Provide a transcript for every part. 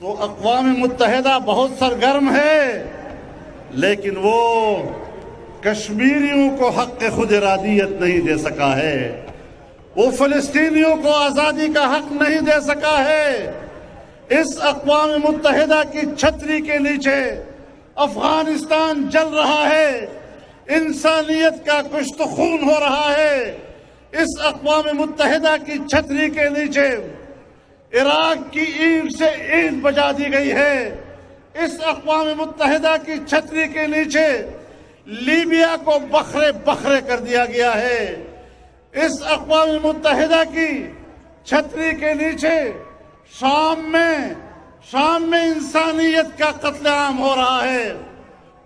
تو اقوام متحدہ بہت سرگرم ہے، لیکن وہ کشمیریوں کو حق خود ارادیت نہیں دے سکا ہے، وہ فلسطینیوں کو آزادی کا حق نہیں دے سکا ہے۔ اس اقوام متحدہ کی چھتری کے نیچے افغانستان جل رہا ہے، انسانیت کا کشت خون ہو رہا ہے۔ اس اقوام متحدہ کی چھتری کے نیچے عراق کی اینٹ سے اینٹ بجا دی گئی ہے، اس اقوام متحدہ کی چھتری کے نیچے لیبیا کو بکھرے بکھرے کر دیا گیا ہے، اس اقوام متحدہ کی چھتری کے نیچے شام میں انسانیت کا قتل عام ہو رہا ہے،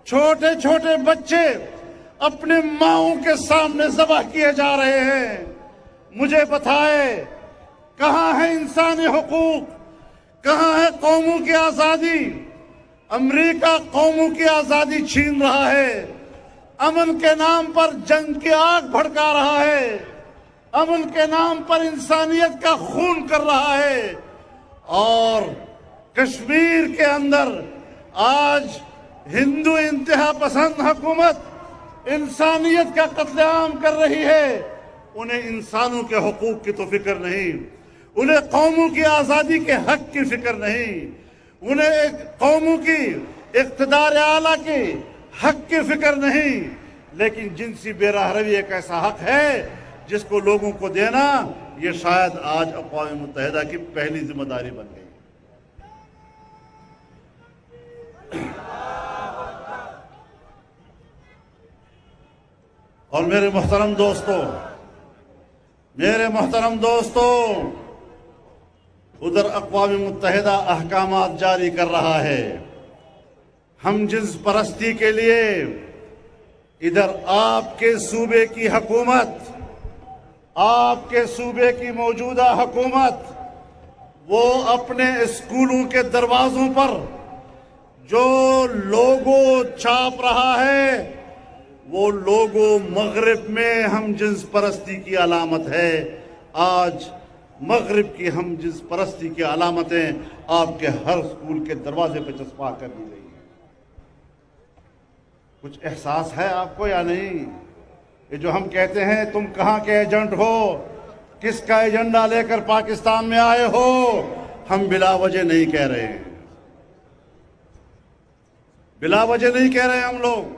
چھوٹے چھوٹے بچے اپنے ماؤں کے سامنے ذبح کیے جا رہے ہیں۔ مجھے بتائے کہاں ہے انسانی حقوق، کہاں ہے قوموں کی آزادی؟ امریکہ قوموں کی آزادی چھین رہا ہے، امن کے نام پر جنگ کی آگ بھڑکا رہا ہے، امن کے نام پر انسانیت کا خون کر رہا ہے، اور کشمیر کے اندر آج ہندو انتہا پسند حکومت انسانیت کا قتل عام کر رہی ہے۔ انہیں انسانوں کے حقوق کی تو فکر نہیں، انہیں قوموں کی آزادی کے حق کی فکر نہیں، انہیں قوموں کی اقتدار اعلیٰ کی حق کی فکر نہیں، لیکن جنسی بے راہ روی ایک ایسا حق ہے جس کو لوگوں کو دینا، یہ شاید آج اقوام متحدہ کی پہلی ذمہ داری بن گئی۔ اور میرے محترم دوستو، ادھر اقوام متحدہ احکامات جاری کر رہا ہے ہم جنس پرستی کے لیے، ادھر آپ کے صوبے کی حکومت، آپ کے صوبے کی موجودہ حکومت، وہ اپنے اسکولوں کے دروازوں پر جو لوگو چھاپ رہا ہے، وہ لوگو مغرب میں ہم جنس پرستی کی علامت ہے۔ آج مغرب کی ہم جنس پرستی کی علامتیں آپ کے ہر اسکول کے دروازے پہ چسپاں کر دی گئی ہیں۔ کچھ احساس ہے آپ کو یا نہیں؟ یہ جو ہم کہتے ہیں تم کہاں کے ایجنٹ ہو، کس کا ایجنڈا لے کر پاکستان میں آئے ہو، ہم بلا وجہ نہیں کہہ رہے ہیں، بلا وجہ نہیں کہہ رہے ہم لوگ۔